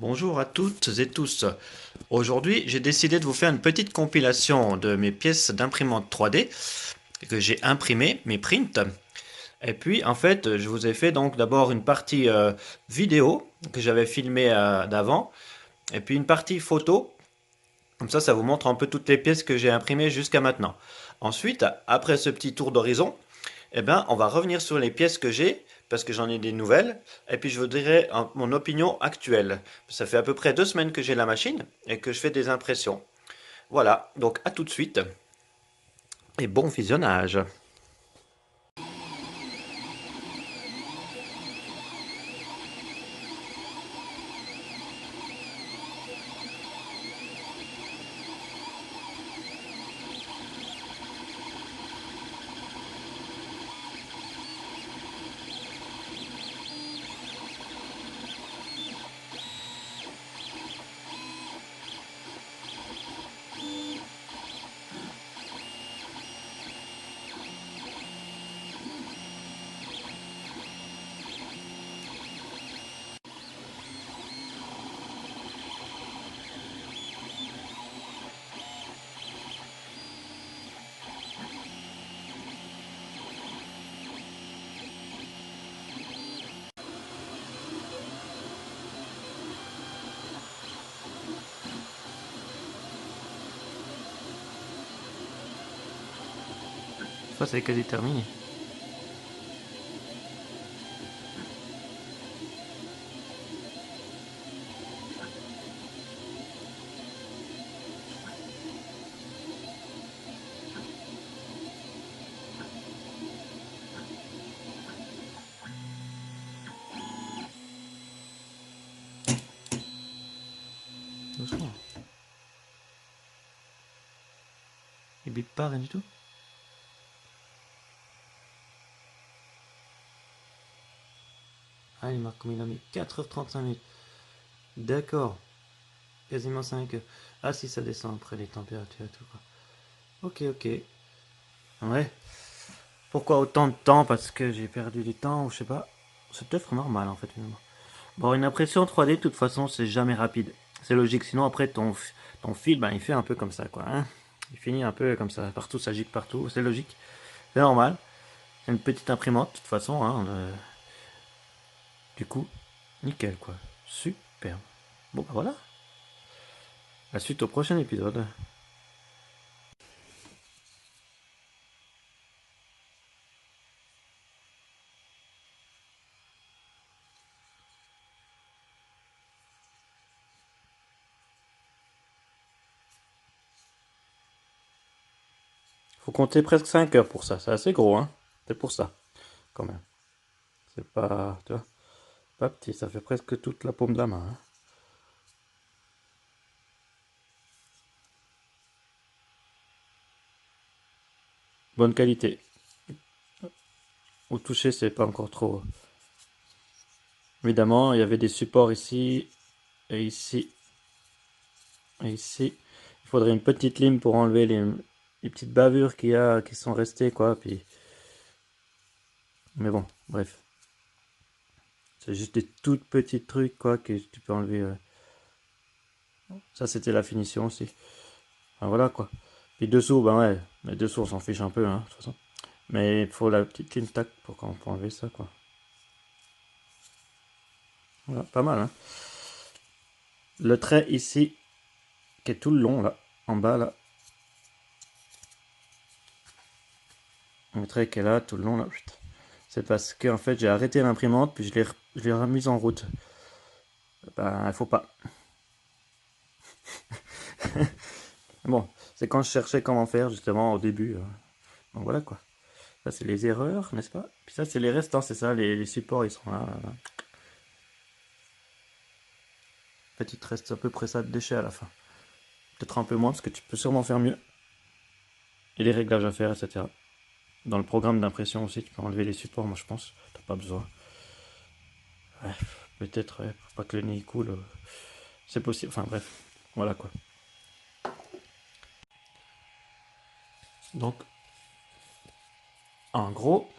Bonjour à toutes et tous. Aujourd'hui, j'ai décidé de vous faire une petite compilation de mes pièces d'imprimante 3D que j'ai imprimées, mes prints. Et puis, en fait, je vous ai fait donc d'abord une partie vidéo que j'avais filmée d'avant, et puis une partie photo. Comme ça vous montre un peu toutes les pièces que j'ai imprimées jusqu'à maintenant. Ensuite, après ce petit tour d'horizon, eh ben, on va revenir sur les pièces que j'ai, parce que j'en ai des nouvelles, et puis je vous dirai mon opinion actuelle. Ça fait à peu près 2 semaines que j'ai la machine et que je fais des impressions. Voilà, donc à tout de suite, et bon visionnage. Ça, c'est quasi terminé. Doucement. Il bip pas, rien du tout. Ah, il marque comme il a mis 4h35 minutes. D'accord, quasiment 5 heures. Ah, si ça descend après les températures et tout, quoi. Ok, ok. Ouais. Pourquoi autant de temps? Parce que j'ai perdu du temps, ou je sais pas. C'est peut-être normal en fait, finalement. Bon, une impression 3D, de toute façon, c'est jamais rapide. C'est logique, sinon après ton fil, ben, il fait un peu comme ça, quoi. Hein, il finit un peu comme ça, partout, ça gicle partout, c'est logique. C'est normal. C'est une petite imprimante, de toute façon. Hein, du coup, nickel, quoi. Super. Bon, ben voilà. La suite au prochain épisode. Faut compter presque 5 heures pour ça. C'est assez gros, hein. C'est pour ça, quand même. C'est pas, tu vois, pas petit. Ça fait presque toute la paume de la main. Hein. Bonne qualité. Au toucher, c'est pas encore trop. Évidemment, il y avait des supports ici et ici et ici. Il faudrait une petite lime pour enlever les petites bavures qu'il y a, qui sont restées, quoi. Puis, mais bon, bref. C'est juste des toutes petites trucs, quoi, que tu peux enlever. Ça, c'était la finition aussi. Enfin, voilà, quoi. Puis dessous, ben ouais, mais dessous, on s'en fiche un peu, hein, de toute façon. Mais il faut la petite lime tac pour qu'on peut enlever ça, quoi. Voilà, pas mal, hein. Le trait ici, qui est tout le long, là, en bas, là. Le trait qui est là, tout le long, là. C'est parce que en fait j'ai arrêté l'imprimante puis je l'ai remise en route. Ben il faut pas. Bon, c'est quand je cherchais comment faire justement au début. Donc voilà quoi. Ça c'est les erreurs, n'est-ce pas? Puis ça c'est les restants, c'est ça, les supports ils sont là. Là. En fait il te reste à peu près ça de déchets à la fin. Peut-être un peu moins parce que tu peux sûrement faire mieux. Et les réglages à faire, etc. Dans le programme d'impression aussi, tu peux enlever les supports, moi je pense. T'as pas besoin. Ouais, peut-être, ouais, pour pas que le nez coule. C'est possible. Enfin bref, voilà quoi. Donc en gros,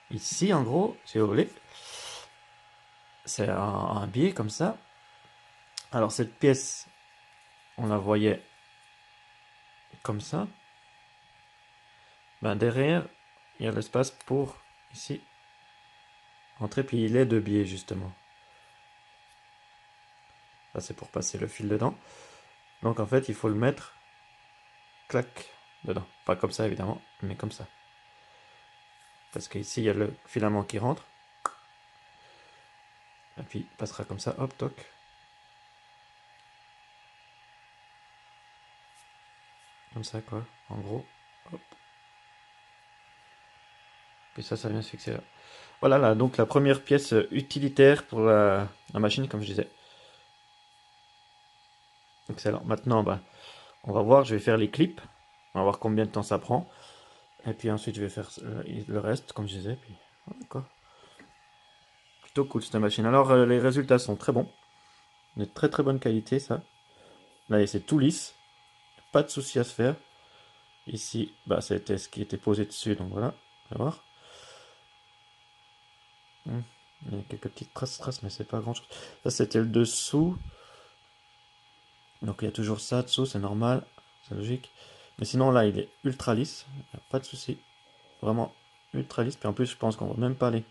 ici, en gros, si vous voulez, c'est un biais comme ça. Alors cette pièce, on la voyait comme ça. Ben, derrière, il y a l'espace pour, ici, entrer, puis il est de biais justement. Ça c'est pour passer le fil dedans. Donc en fait, il faut le mettre, clac, dedans. Pas comme ça évidemment, mais comme ça. Parce qu'ici, il y a le filament qui rentre. Et puis, il passera comme ça, hop, toc. Comme ça, quoi, en gros. Hop. Puis ça vient se fixer là. Voilà, là, donc la première pièce utilitaire pour la machine, comme je disais. Excellent. Maintenant, bah, on va voir, je vais faire les clips. On va voir combien de temps ça prend. Et puis ensuite, je vais faire le reste, comme je disais. Puis, voilà, quoi. Plutôt cool cette machine. Alors, les résultats sont très bons. De très très bonne qualité, ça. Là, c'est tout lisse. Pas de souci à se faire. Ici, bah, c'était ce qui était posé dessus, donc voilà. On va voir. Il y a quelques petites traces, mais c'est pas grand chose. Ça, c'était le dessous. Donc, il y a toujours ça dessous, c'est normal. C'est logique. Mais sinon, là, il est ultra lisse. Y a pas de souci. Vraiment ultra lisse. Puis en plus, je pense qu'on va même pas aller.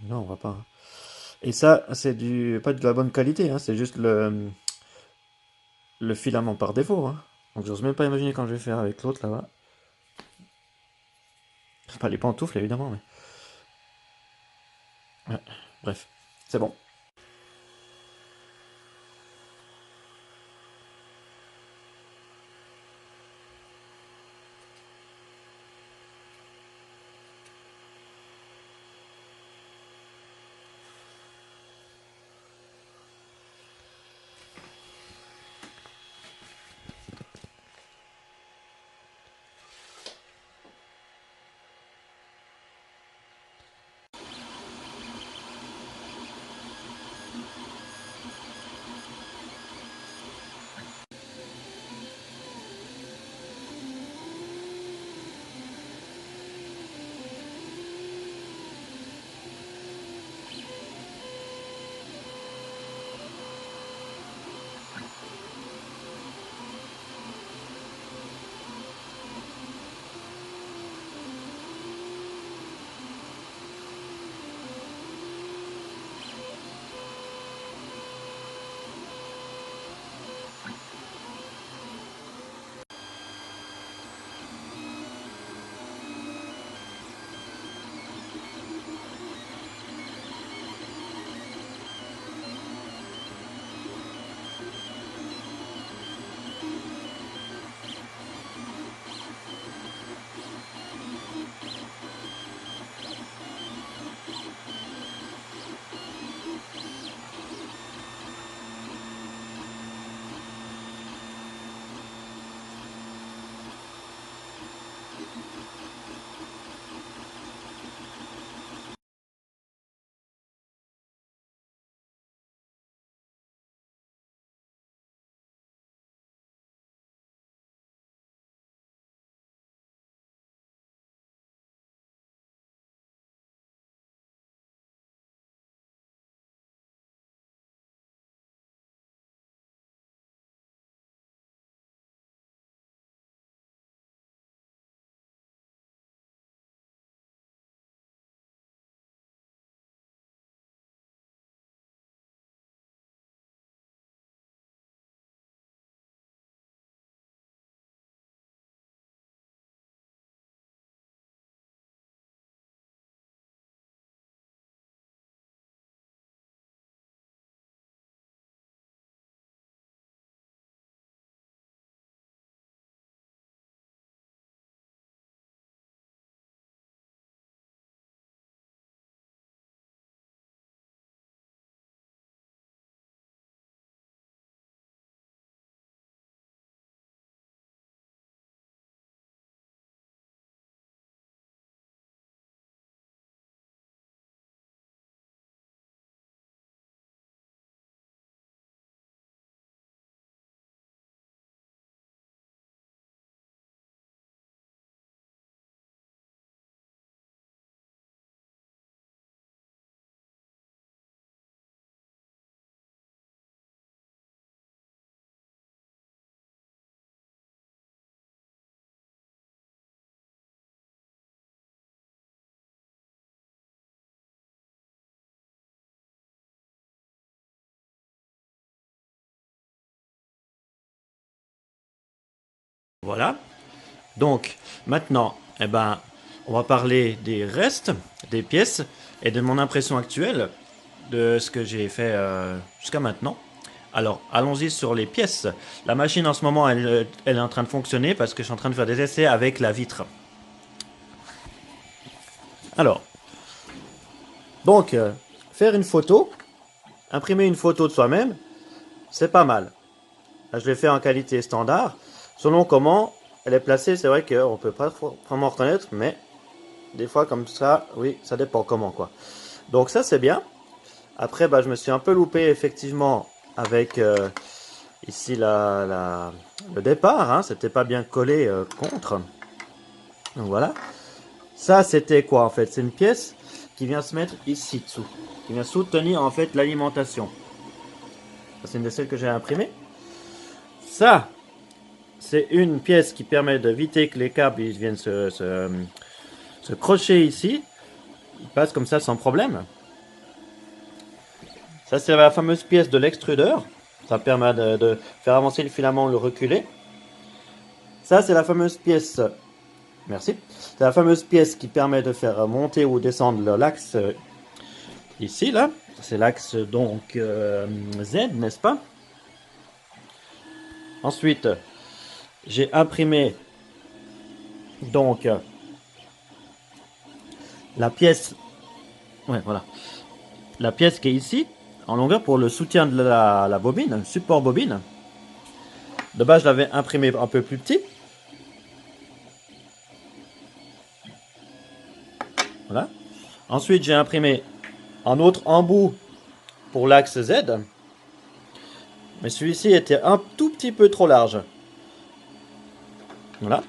Non, on va pas, hein. Et ça, c'est du pas de la bonne qualité, hein. C'est juste le filament par défaut, hein. Donc, j'ose même pas imaginer quand je vais faire avec l'autre là-bas. Pas les pantoufles, évidemment, mais. Ouais, bref, c'est bon. Voilà. Donc, maintenant, eh ben, on va parler des restes, des pièces et de mon impression actuelle de ce que j'ai fait jusqu'à maintenant. Alors, allons-y sur les pièces. La machine en ce moment, elle est en train de fonctionner parce que je suis en train de faire des essais avec la vitre. Alors, donc, faire une photo, imprimer une photo de soi-même, c'est pas mal. Là, je l'ai fait en qualité standard. Selon comment elle est placée, c'est vrai qu'on ne peut pas vraiment reconnaître, mais des fois comme ça, oui, ça dépend comment quoi. Donc ça c'est bien. Après, bah, je me suis un peu loupé effectivement avec ici le départ. Hein, c'était pas bien collé contre. Donc voilà. Ça c'était quoi en fait? C'est une pièce qui vient se mettre ici dessous. Qui vient soutenir en fait l'alimentation. C'est une de celles que j'ai imprimées. Ça, c'est une pièce qui permet d'éviter que les câbles ils viennent se crocher ici. Ils passent comme ça sans problème. Ça, c'est la fameuse pièce de l'extrudeur. Ça permet de faire avancer le filament, le reculer. Ça, c'est la fameuse pièce. Merci. C'est la fameuse pièce qui permet de faire monter ou descendre l'axe ici, là. C'est l'axe donc Z, n'est-ce pas? Ensuite, j'ai imprimé donc la pièce. Ouais, voilà. La pièce qui est ici, en longueur pour le soutien de la bobine, le support bobine. De base, je l'avais imprimé un peu plus petit. Voilà. Ensuite, j'ai imprimé un autre embout pour l'axe Z. Mais celui-ci était un tout petit peu trop large. Voilà.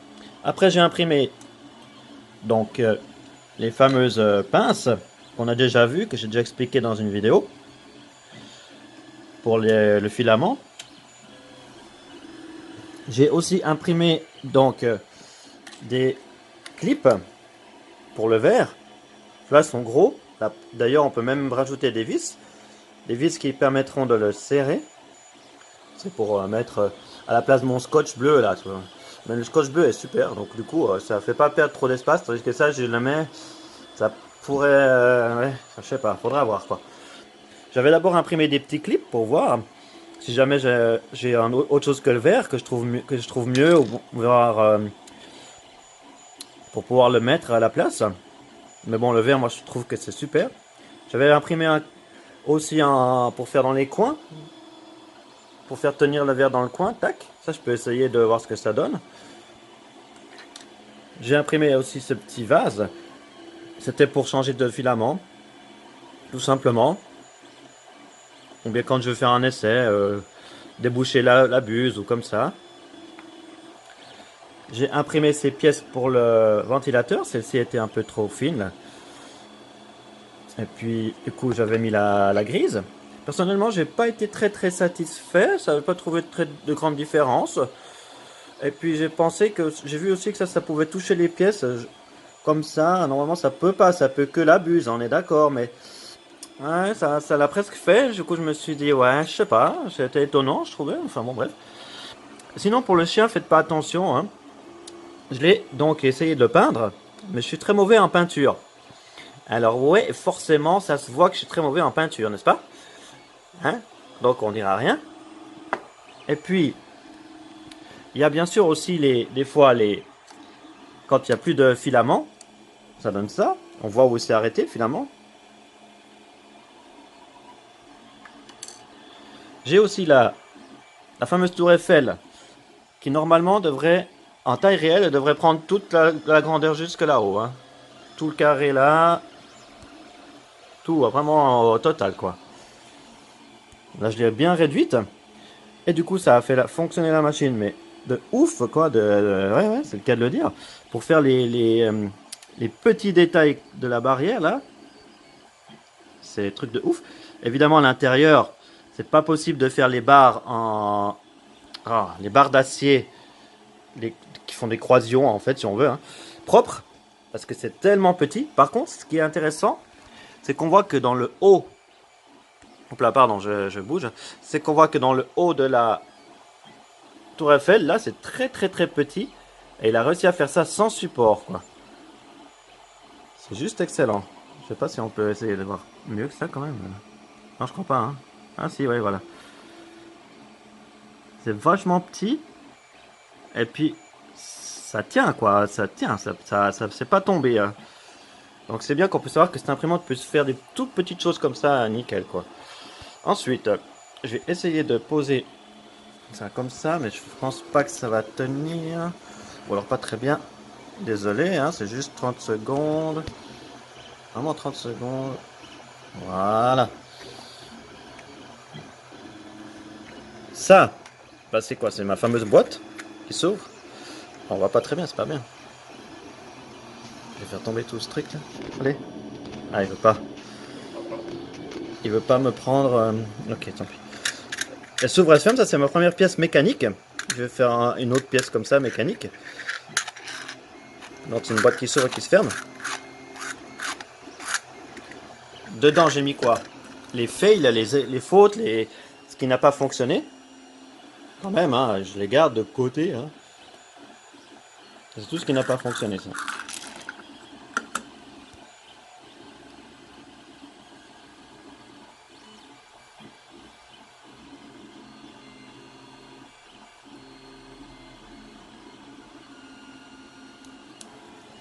Après, j'ai imprimé donc les fameuses pinces qu'on a déjà vues, que j'ai déjà expliqué dans une vidéo pour le filament. J'ai aussi imprimé donc des clips pour le verre. Là, sont gros. D'ailleurs, on peut même rajouter des vis. Des vis qui permettront de le serrer. C'est pour mettre à la place de mon scotch bleu là. Tu vois. Mais le scotch bleu est super, donc du coup, ça fait pas perdre trop d'espace. Tandis que ça, je le mets, ça pourrait, ouais, je sais pas, faudra voir quoi. J'avais d'abord imprimé des petits clips pour voir si jamais j'ai autre chose que le verre que je trouve mieux, ou voir pour pouvoir le mettre à la place. Mais bon, le verre, moi, je trouve que c'est super. J'avais imprimé aussi pour faire dans les coins, pour faire tenir le verre dans le coin, tac. Ça, je peux essayer de voir ce que ça donne. J'ai imprimé aussi ce petit vase. C'était pour changer de filament, tout simplement. Ou bien quand je veux faire un essai, déboucher la buse ou comme ça. J'ai imprimé ces pièces pour le ventilateur. Celle-ci était un peu trop fine. Et puis, du coup, j'avais mis la grise. Personnellement, j'ai pas été très satisfait. Ça n'avait pas trouvé de grande différence. Et puis, j'ai vu aussi que ça pouvait toucher les pièces comme ça. Normalement, ça peut pas, ça peut que la buse, on est d'accord. Mais ouais, ça l'a presque fait. Du coup, je me suis dit, ouais, je sais pas. C'était étonnant, je trouvais. Enfin, bon, bref. Sinon, pour le chien, faites pas attention, hein. Je l'ai donc essayé de peindre, mais je suis très mauvais en peinture. Alors ouais, forcément, ça se voit que je suis très mauvais en peinture, n'est-ce pas? Hein? Donc on dira rien. Et puis, il y a bien sûr aussi des fois quand il n'y a plus de filament, ça donne ça. On voit où c'est arrêté le filament. J'ai aussi la fameuse tour Eiffel, qui normalement devrait, en taille réelle, elle devrait prendre toute la grandeur jusque là-haut. Hein. Tout le carré là, tout, vraiment au total quoi. Là je l'ai bien réduite. Et du coup ça a fait fonctionner la machine, mais de ouf quoi, ouais, c'est le cas de le dire. Pour faire les petits détails de la barrière là, c'est des trucs de ouf. Évidemment à l'intérieur, c'est pas possible de faire les barres les barres d'acier qui font des croisillons en fait si on veut, hein, propres, parce que c'est tellement petit. Par contre, ce qui est intéressant, c'est qu'on voit que dans le haut, hop là, pardon, je bouge, c'est qu'on voit que dans le haut de Tour Eiffel, là, c'est très très très petit. Et il a réussi à faire ça sans support, quoi. C'est juste excellent. Je sais pas si on peut essayer de voir mieux que ça quand même. Non, je crois pas, hein. Ah si, ouais, voilà. C'est vachement petit. Et puis, ça tient, quoi. Ça tient, ça c'est pas tombé, hein. Donc c'est bien qu'on puisse savoir que cette imprimante peut se faire des toutes petites choses comme ça, nickel, quoi. Ensuite, je vais essayer de poser ça comme ça, mais je pense pas que ça va tenir. Ou alors pas très bien. Désolé, hein, c'est juste 30 secondes. Vraiment 30 secondes. Voilà. Ça, bah c'est quoi? C'est ma fameuse boîte qui s'ouvre. On voit pas très bien, c'est pas bien. Je vais faire tomber tout ce truc là. Allez. Ah, il veut pas. Il veut pas me prendre. Ok, tant pis. Elle s'ouvre, elle se ferme, ça c'est ma première pièce mécanique. Je vais faire une autre pièce comme ça, mécanique. Donc c'est une boîte qui s'ouvre et qui se ferme. Dedans j'ai mis quoi? Les fails, les fautes, ce qui n'a pas fonctionné. Quand même, hein, je les garde de côté. Hein. C'est tout ce qui n'a pas fonctionné, ça.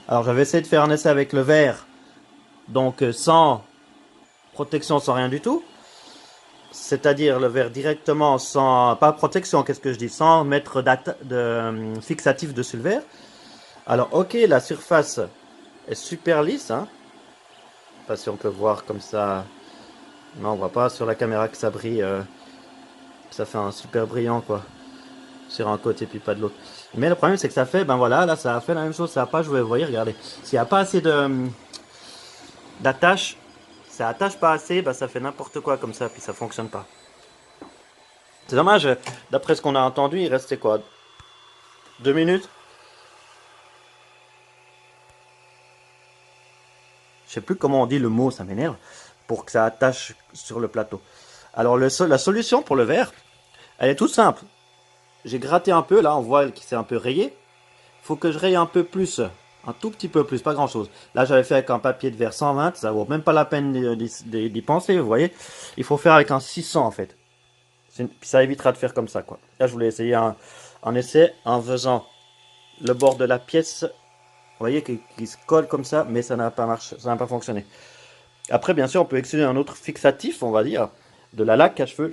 Alors j'avais essayé de faire un essai avec le verre, donc sans protection, sans rien du tout. C'est-à-dire le verre directement sans, pas protection, qu'est-ce que je dis, sans mettre de fixatif dessus le verre. Alors ok, la surface est super lisse, hein. Je sais pas si on peut voir comme ça. Non, on voit pas sur la caméra que ça brille. Ça fait un super brillant quoi. Sur un côté puis pas de l'autre. Mais le problème c'est que ça fait, ben voilà, là ça a fait la même chose, ça a pas joué, vous voyez, regardez. S'il n'y a pas assez d'attache, ça attache pas assez, ben ça fait n'importe quoi comme ça, puis ça fonctionne pas. C'est dommage, d'après ce qu'on a entendu, il restait quoi? 2 minutes? Je sais plus comment on dit le mot, ça m'énerve, pour que ça attache sur le plateau. Alors la solution pour le verre, elle est toute simple. J'ai gratté un peu, là on voit qu'il s'est un peu rayé. Faut que je raye un peu plus, un tout petit peu plus, pas grand chose. Là j'avais fait avec un papier de verre 120, ça vaut même pas la peine d'y penser, vous voyez. Il faut faire avec un 600 en fait. Puis ça évitera de faire comme ça quoi. Là je voulais essayer un essai en faisant le bord de la pièce, vous voyez, qui se colle comme ça, mais ça n'a pas marché, ça n'a pas fonctionné. Après bien sûr on peut utiliser un autre fixatif, on va dire, de la laque à cheveux.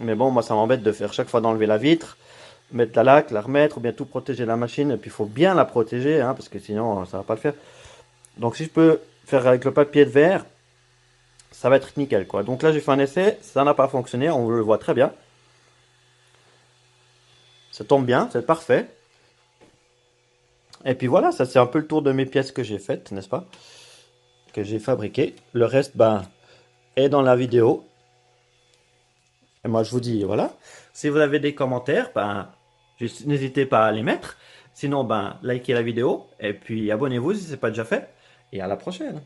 Mais bon, moi ça m'embête de faire chaque fois d'enlever la vitre, mettre la laque, la remettre, ou bien tout protéger la machine, et puis il faut bien la protéger, hein, parce que sinon ça va pas le faire. Donc si je peux faire avec le papier de verre, ça va être nickel quoi. Donc là j'ai fait un essai, ça n'a pas fonctionné, on le voit très bien. Ça tombe bien, c'est parfait. Et puis voilà, ça c'est un peu le tour de mes pièces que j'ai faites, n'est-ce pas? Que j'ai fabriquées. Le reste, ben, est dans la vidéo. Et moi je vous dis, voilà. Si vous avez des commentaires, ben, n'hésitez pas à les mettre. Sinon, ben, likez la vidéo et puis abonnez-vous si ce n'est pas déjà fait. Et à la prochaine.